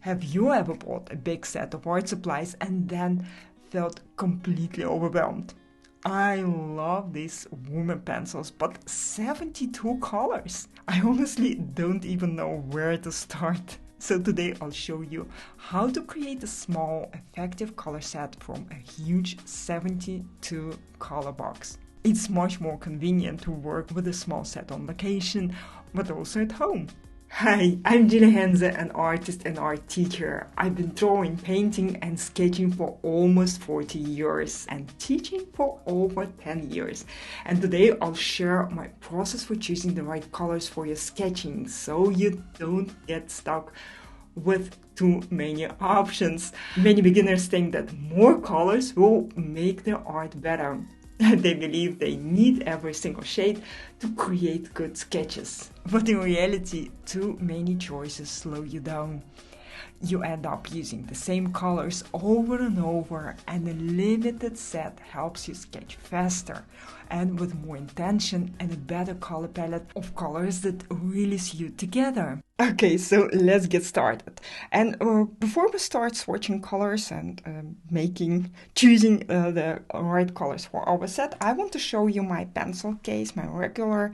Have you ever bought a big set of art supplies and then felt completely overwhelmed? I love these Woomer pencils, but 72 colors. I honestly don't even know where to start. So today I'll show you how to create a small, effective color set from a huge 72 color box. It's much more convenient to work with a small set on location, but also at home. Hi, I'm Gina Henze, an artist and art teacher. I've been drawing, painting and sketching for almost 40 years and teaching for over 10 years. And today I'll share my process for choosing the right colors for your sketching so you don't get stuck with too many options. Many beginners think that more colors will make their art better. They believe they need every single shade to create good sketches. But in reality, too many choices slow you down. You end up using the same colors over and over, and a limited set helps you sketch faster and with more intention and a better color palette of colors that really suit together. Okay, so let's get started. And before we start swatching colors and choosing the right colors for our set, I want to show you my pencil case, my regular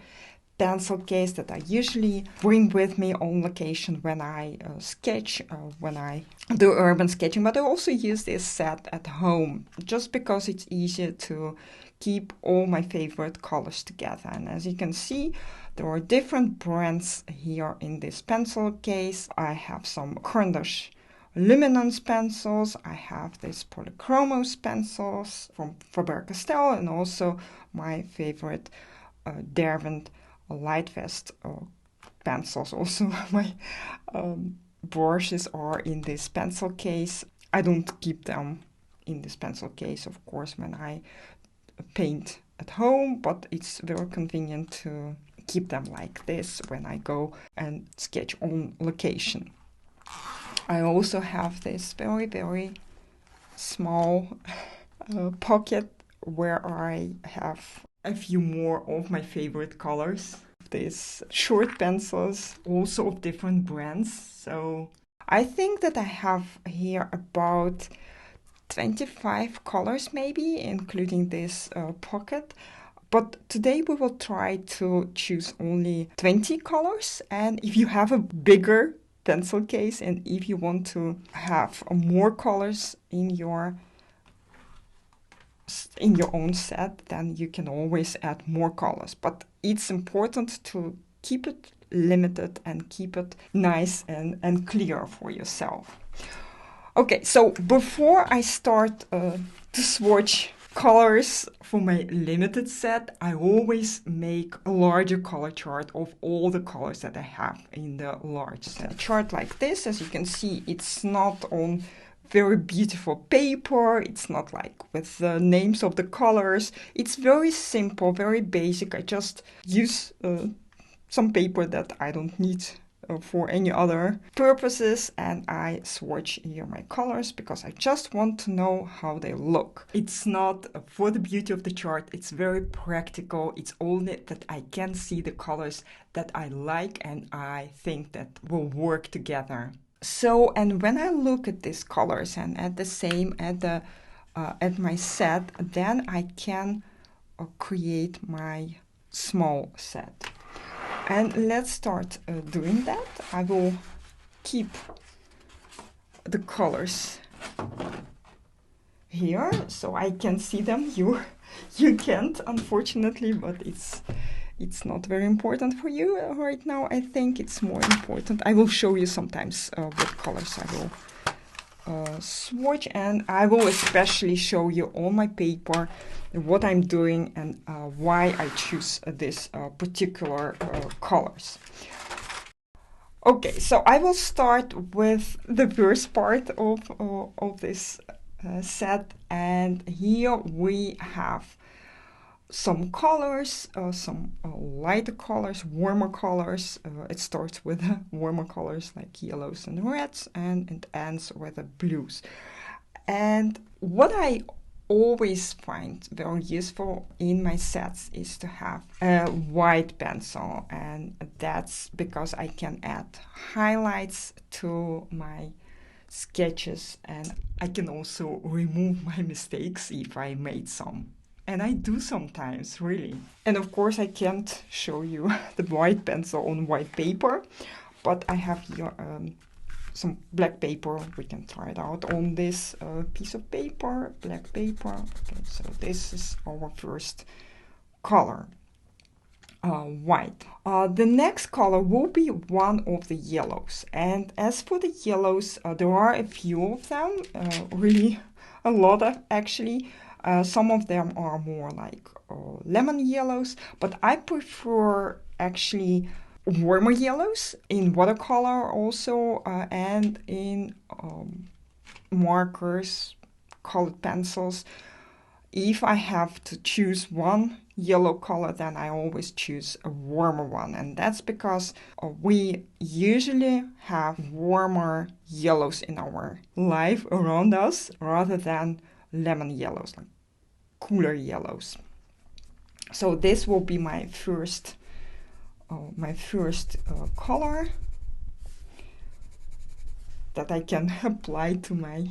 pencil case that I usually bring with me on location when I sketch, when I do urban sketching, but I also use this set at home just because it's easier to keep all my favorite colors together. And as you can see, there are different brands here in this pencil case. I have some Cavendish luminance pencils, I have this polychromos pencils from Faber-Castell, and also my favorite Derwent light vest pencils. Also my brushes are in this pencil case. I don't keep them in this pencil case, of course, when I paint at home, but it's very convenient to keep them like this when I go and sketch on location. I also have this very, very small pocket where I have a few more of my favorite colors. These short pencils, also of different brands. So I think that I have here about 25 colors maybe, including this pocket. But today we will try to choose only 20 colors. And if you have a bigger pencil case and if you want to have more colors in your own set, then you can always add more colors. But it's important to keep it limited and keep it nice and clear for yourself. Okay, so before I start to swatch colors for my limited set, I always make a larger color chart of all the colors that I have in the large set. A chart like this, as you can see, it's not on very beautiful paper, it's not like with the names of the colors. It's very simple, very basic. I just use some paper that I don't need for any other purposes, and I swatch here my colors because I just want to know how they look. It's not for the beauty of the chart, it's very practical. It's only that I can see the colors that I like and I think that will work together. So, and when I look at these colors and at the same at my set, then I can create my small set. And let's start doing that. I will keep the colors here so I can see them. You can't, unfortunately, but it's not very important for you right now. I think it's more important. I will show you sometimes what colors I will swatch, and I will especially show you on my paper what I'm doing and why I choose this particular colors. Okay, so I will start with the first part of this set, and here we have some colors, some lighter colors, warmer colors. It starts with warmer colors like yellows and reds, and it ends with the blues. And what I always find very useful in my sets is to have a white pencil, and that's because I can add highlights to my sketches, and I can also remove my mistakes if I made some. And I do sometimes, really. And of course, I can't show you the white pencil on white paper, but I have here some black paper. We can try it out on this piece of paper, black paper. Okay, so this is our first color. White. The next color will be one of the yellows, and as for the yellows, there are a few of them, really a lot of actually. Some of them are more like lemon yellows, but I prefer actually warmer yellows in watercolor also, and in markers, colored pencils. If I have to choose one yellow color, then I always choose a warmer one, and that's because we usually have warmer yellows in our life around us rather than lemon yellows, like cooler yellows. So this will be my first color that I can apply to my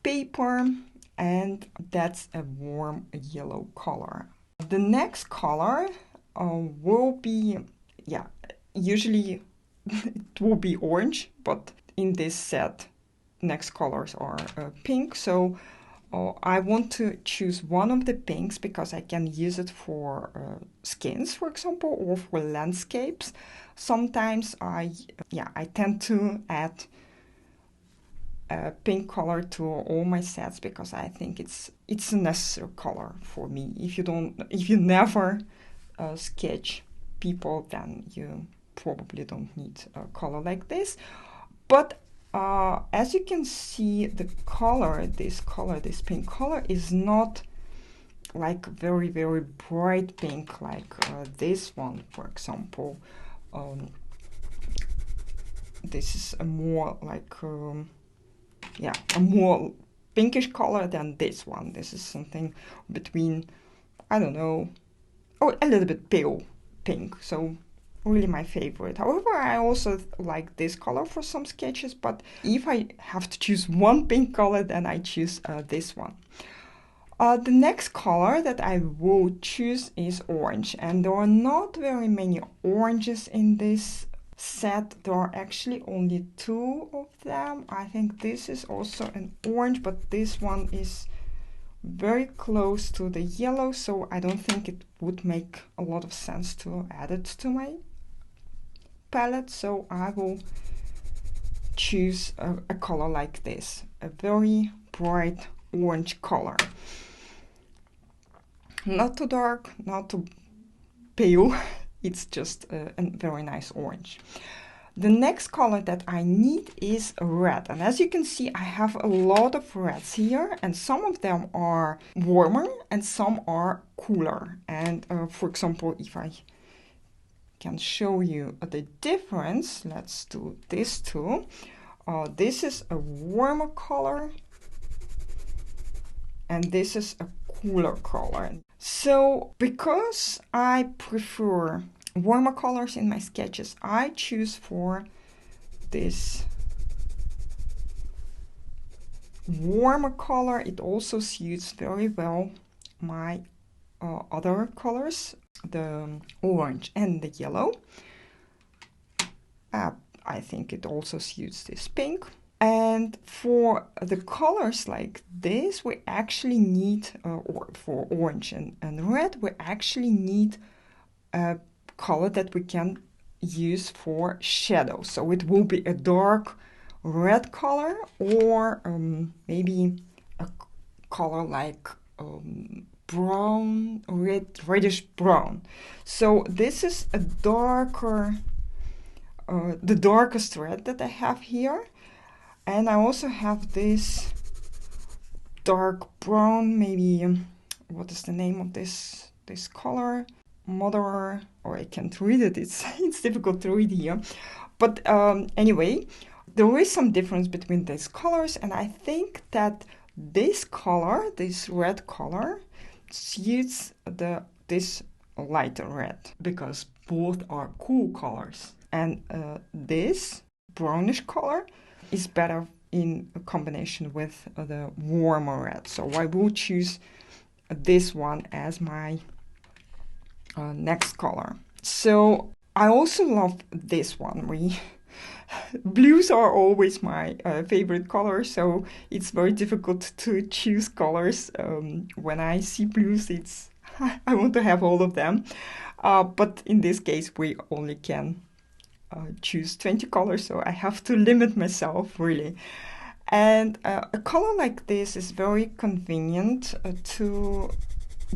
paper, and that's a warm yellow color. The next color will be, usually it will be orange, but in this set, next colors are pink. So I want to choose one of the pinks because I can use it for skins, for example, or for landscapes. Sometimes I tend to add pink color to all my sets because I think it's a necessary color for me. If you never sketch people, then you probably don't need a color like this. But as you can see, the color, this pink color, is not like very, very bright pink like this one, for example. This is a more like a more pinkish color than this one. This is something between, I don't know, a little bit pale pink. So really my favorite. However, I also like this color for some sketches, but if I have to choose one pink color, then I choose this one. The next color that I will choose is orange, and there are not very many oranges in this set. There are actually only 2 of them. I think this is also an orange, but this one is very close to the yellow, so I don't think it would make a lot of sense to add it to my palette. So I will choose a color like this, a very bright orange color. Not too dark, not too pale. It's just a very nice orange. The next color that I need is red. And as you can see, I have a lot of reds here, and some of them are warmer and some are cooler. And for example, if I can show you the difference, let's do this too. This is a warmer color, and this is a cooler color. So because I prefer warmer colors in my sketches, I choose for this warmer color. It also suits very well my other colors, the orange and the yellow. I think it also suits this pink. And for the colors like this, we actually need, or for orange and red, we actually need a color that we can use for shadow. So it will be a dark red color, or maybe a color like brown, reddish brown. So this is a darker, the darkest red that I have here. And I also have this dark brown, maybe, what is the name of this color? Mother, or I can't read it, it's difficult to read here. But anyway, there is some difference between these colors, and I think that this color, this red color, suits this lighter red, because both are cool colors. And this brownish color is better in combination with the warmer red. So I will choose this one as my next color. So I also love this one. Blues are always my favorite color, so it's very difficult to choose colors. When I see blues, I want to have all of them. But in this case, we only can choose 20 colors, so I have to limit myself, really. And a color like this is very convenient to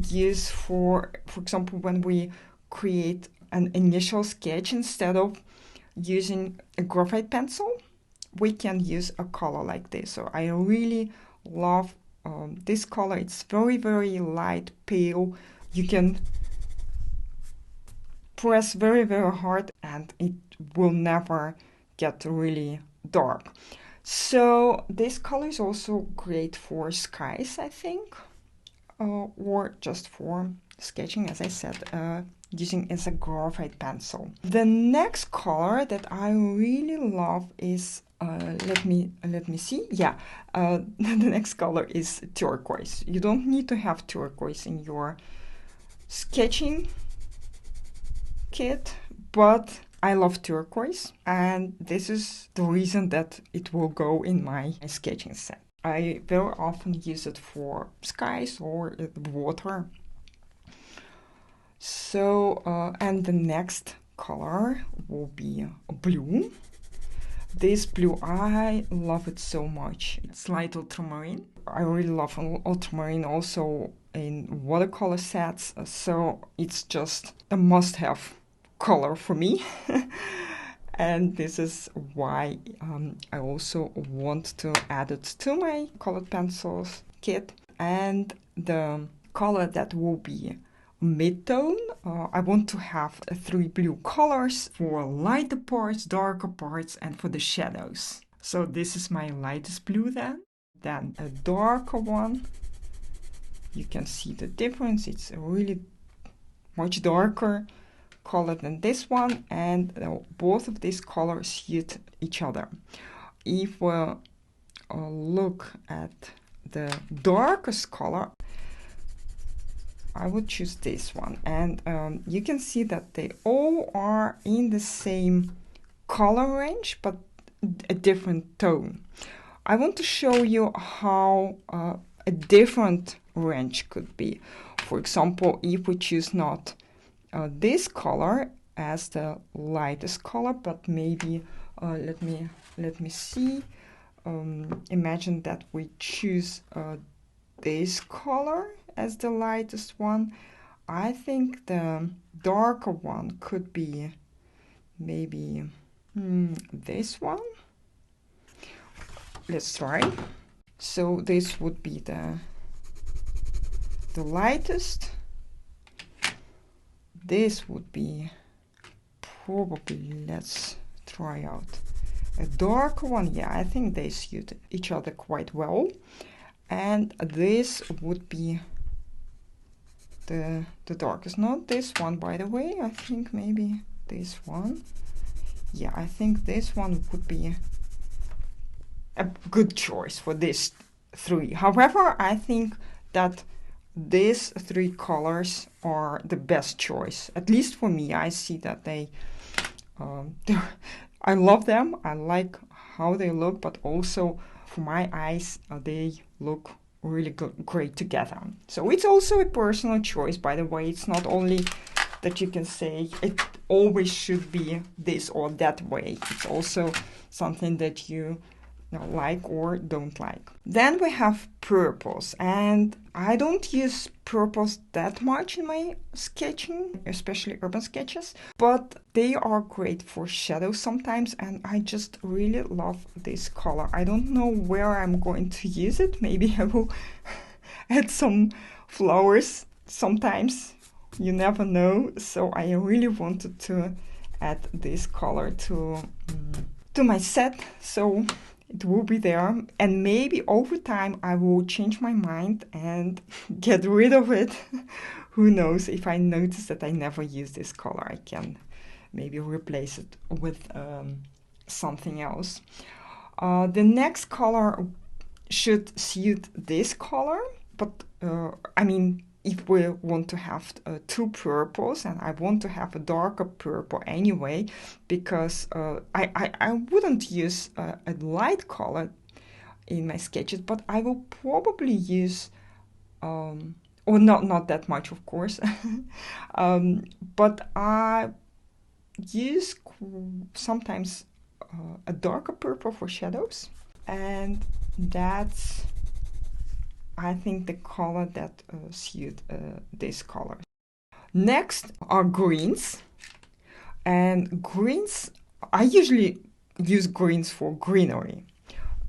use for example, when we create an initial sketch. Instead of using a graphite pencil, we can use a color like this. So I really love this color. It's very, very light, pale. You can press very, very hard and it will never get really dark. So this color is also great for skies, I think, or just for sketching, as I said, using as a graphite pencil. The next color that I really love is let me see. Yeah, the next color is turquoise. You don't need to have turquoise in your sketching kit, but I love turquoise, and this is the reason that it will go in my sketching set. I very often use it for skies or water. So, and the next color will be blue. This blue, I love it so much. It's light ultramarine. I really love ultramarine also in watercolor sets, so it's just a must-have color for me. And this is why I also want to add it to my colored pencils kit. And the color that will be mid-tone, I want to have 3 blue colors for lighter parts, darker parts, and for the shadows. So this is my lightest blue then a darker one. You can see the difference. It's a really much darker color than this one, and both of these colors suit each other. If we look at the darkest color, I would choose this one, and you can see that they all are in the same color range but a different tone. I want to show you how a different range could be. For example, if we choose not this color as the lightest color, but maybe let me see. Imagine that we choose this color as the lightest one. I think the darker one could be maybe this one. Let's try. So this would be the lightest. This would be probably, let's try out a darker one. Yeah, I think they suit each other quite well. And this would be the darkest. Not this one, by the way. I think maybe this one. Yeah, I think this one would be a good choice for these 3. However, I think that these 3 colors are the best choice. At least for me, I see that I love them. I like how they look, but also for my eyes, they look really great together. So it's also a personal choice, by the way. It's not only that you can say it always should be this or that way. It's also something that you like or don't like. Then we have purples, and I don't use purples that much in my sketching, especially urban sketches, but they are great for shadows sometimes, and I just really love this color. I don't know where I'm going to use it. Maybe I will add some flowers sometimes. You never know. So I really wanted to add this color to my set. So it will be there, and maybe over time I will change my mind and get rid of it. Who knows? If I notice that I never use this color, I can maybe replace it with something else. The next color should suit this color, but I mean, if we want to have two purples, and I want to have a darker purple anyway, because I wouldn't use a light color in my sketches, but I will probably use, or not that much, of course, but I use sometimes a darker purple for shadows, and that's, I think, the color that suit this color. Next are greens, and greens, I usually use greens for greenery.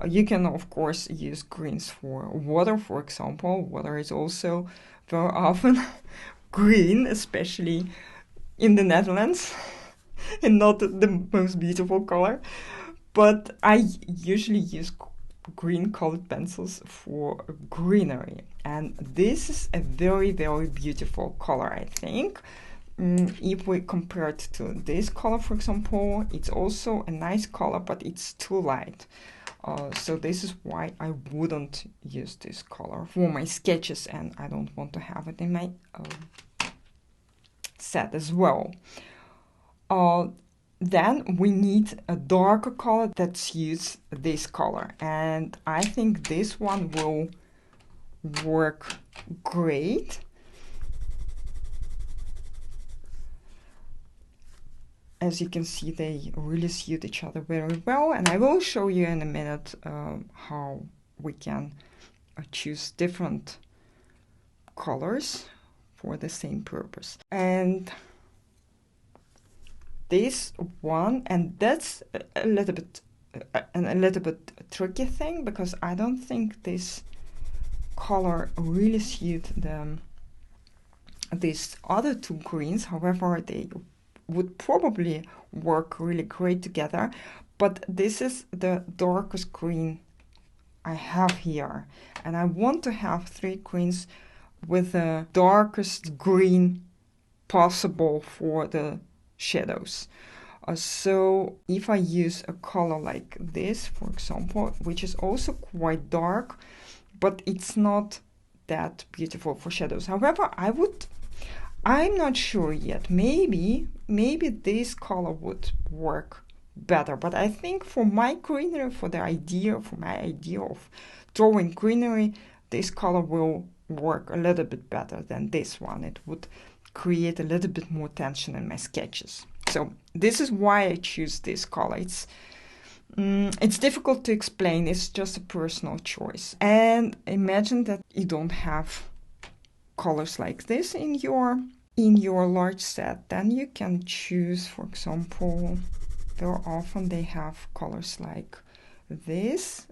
You can, of course, use greens for water, for example. Water is also very often green, especially in the Netherlands, and not the most beautiful color. But I usually use green colored pencils for greenery, and this is a very, very beautiful color, I think. If we compare it to this color, for example, it's also a nice color, but it's too light. So this is why I wouldn't use this color for my sketches, and I don't want to have it in my set as well. Then we need a darker color that suits this color, and I think this one will work great. As you can see, they really suit each other very well, and I will show you in a minute how we can choose different colors for the same purpose. And this one, and that's a little bit tricky thing, because I don't think this color really suit these other two greens. However, they would probably work really great together, but this is the darkest green I have here, and I want to have three greens with the darkest green possible for the shadows. So if I use a color like this, for example, which is also quite dark, but it's not that beautiful for shadows. However, I'm not sure yet. Maybe this color would work better, but I think for my greenery, for my idea of drawing greenery, this color will work a little bit better than this one. It would create a little bit more tension in my sketches. So this is why I choose this color. It's difficult to explain. It's just a personal choice. And imagine that you don't have colors like this in your large set. Then you can choose, for example, very often they have colors like this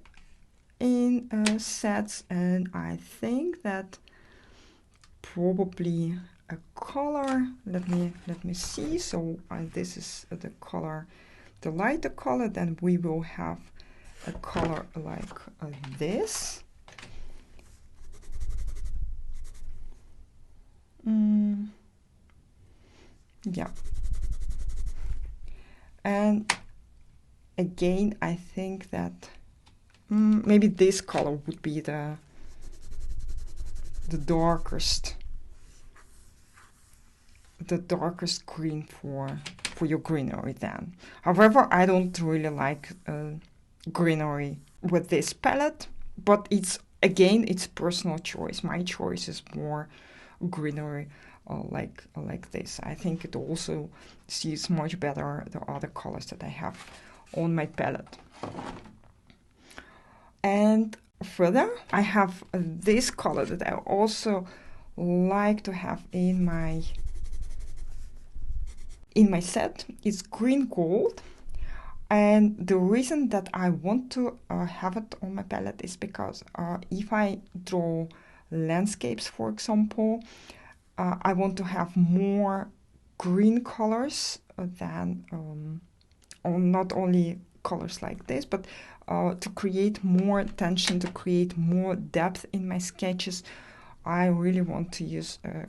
in sets, and I think that probably a color, let me see. So this is the color, the lighter color. Then we will have a color like this. Yeah. And again, I think that maybe this color would be the darkest green for your greenery then. However, I don't really like greenery with this palette, but it's personal choice. My choice is more greenery like this. I think it also suits much better the other colors that I have on my palette. And further, I have this color that I also like to have in my set. It's green gold, and the reason that I want to have it on my palette is because if I draw landscapes, for example, I want to have more green colors than not only colors like this, but to create more tension, to create more depth in my sketches. I really want to use a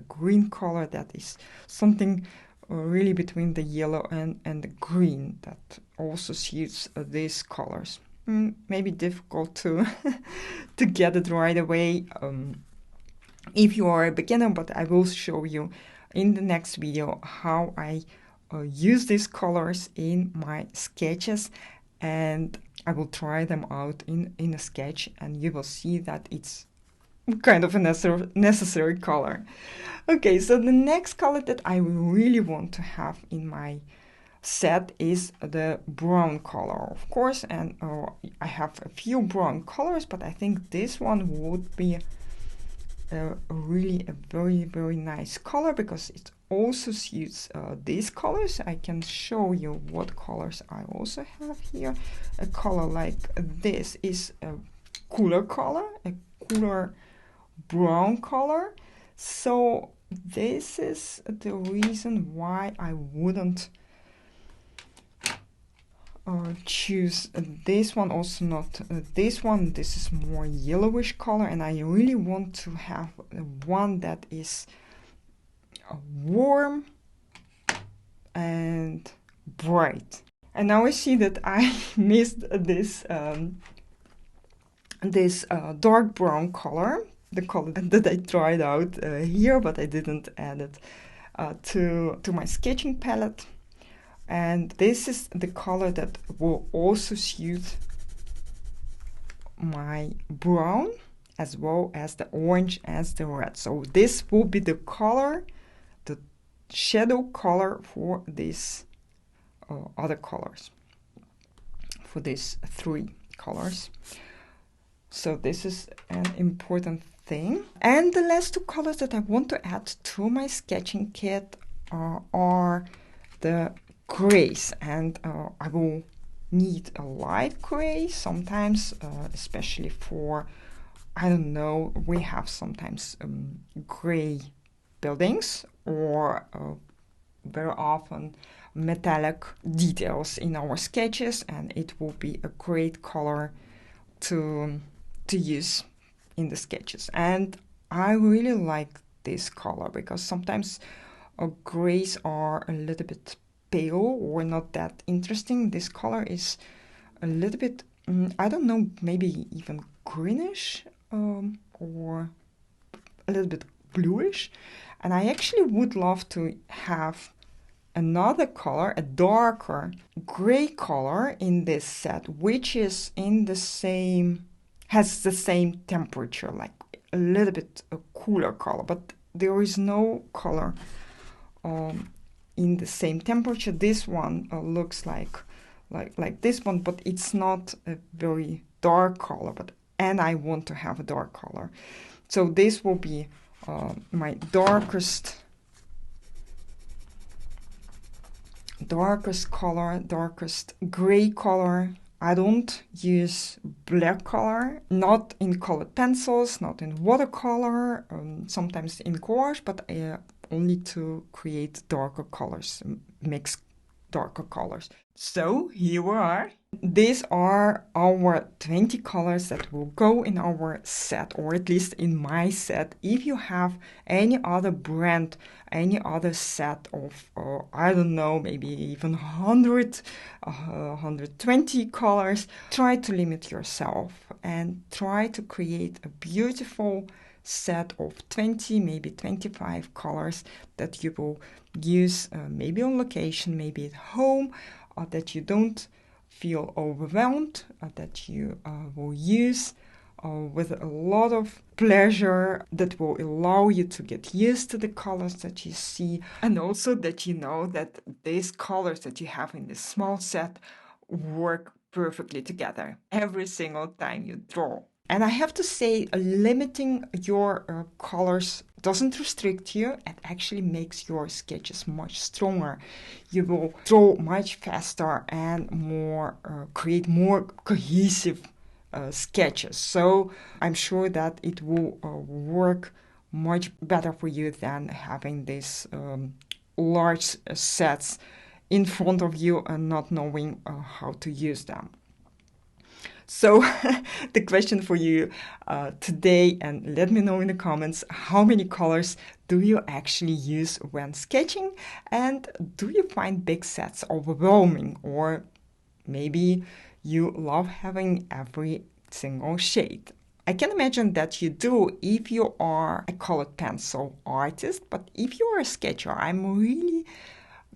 green color that is something really between the yellow and the green that also suits these colors. Maybe difficult to to get it right away if you are a beginner, but I will show you in the next video how I use these colors in my sketches, and I will try them out in a sketch, and you will see that it's kind of a necessary color. Okay, so the next color that I really want to have in my set is the brown color, of course, and I have a few brown colors, but I think this one would be really a very, very nice color because it also suits these colors. I can show you what colors I also have here. A color like this is a cooler color, a cooler brown color. So this is the reason why I wouldn't choose this one, also not this one. This is more yellowish color, and I really want to have one that is warm and bright. And now I see that I missed this dark brown color, the color that I tried out here, but I didn't add it to my sketching palette. And this is the color that will also suit my brown as well as the orange as the red. So this will be the color, the shadow color for these other colors, for these three colors. So this is an important thing. And the last two colors that I want to add to my sketching kit are the grays, and I will need a light gray sometimes, especially for, I don't know, we have sometimes gray buildings or very often metallic details in our sketches, and it will be a great color to use in the sketches. And I really like this color because sometimes grays are a little bit pale or not that interesting. This color is a little bit, I don't know, maybe even greenish or a little bit bluish. And I actually would love to have another color, a darker gray color in this set, which is in the same, has the same temperature, like a little bit a cooler color, but there is no color in the same temperature. This one looks like this one, but it's not a very dark color, and I want to have a dark color. So this will be my darkest color, darkest gray color. I don't use black color, not in colored pencils, not in watercolor, sometimes in gouache, but only to create darker colors, mix darker colors. So here we are. These are our 20 colors that will go in our set, or at least in my set. If you have any other brand, any other set of, I don't know, maybe even 100, 120 colors, try to limit yourself and try to create a beautiful set of 20, maybe 25 colors that you will use maybe on location, maybe at home, that you don't feel overwhelmed, that you will use with a lot of pleasure, that will allow you to get used to the colors that you see, and also that you know that these colors that you have in this small set work perfectly together every single time you draw. And I have to say, limiting your colors doesn't restrict you. It actually makes your sketches much stronger. You will draw much faster and more, create more cohesive sketches. So I'm sure that it will work much better for you than having these large sets in front of you and not knowing how to use them. So the question for you today, and let me know in the comments, how many colors do you actually use when sketching? And do you find big sets overwhelming? Or maybe you love having every single shade? I can imagine that you do if you are a colored pencil artist, but if you are a sketcher, I'm really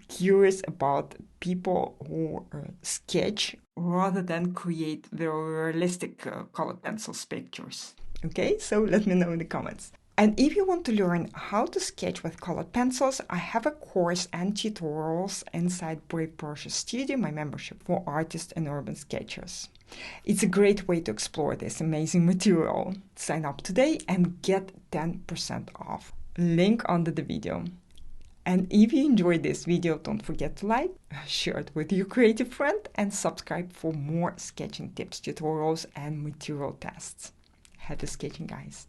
curious about people who sketch rather than create very realistic colored pencils pictures. Okay, so let me know in the comments. And if you want to learn how to sketch with colored pencils, I have a course and tutorials inside Brave Brushes Studio, my membership for artists and urban sketchers. It's a great way to explore this amazing material. Sign up today and get 10% off. Link under the video. And if you enjoyed this video, don't forget to like, share it with your creative friend, and subscribe for more sketching tips, tutorials, and material tests. Happy sketching, guys!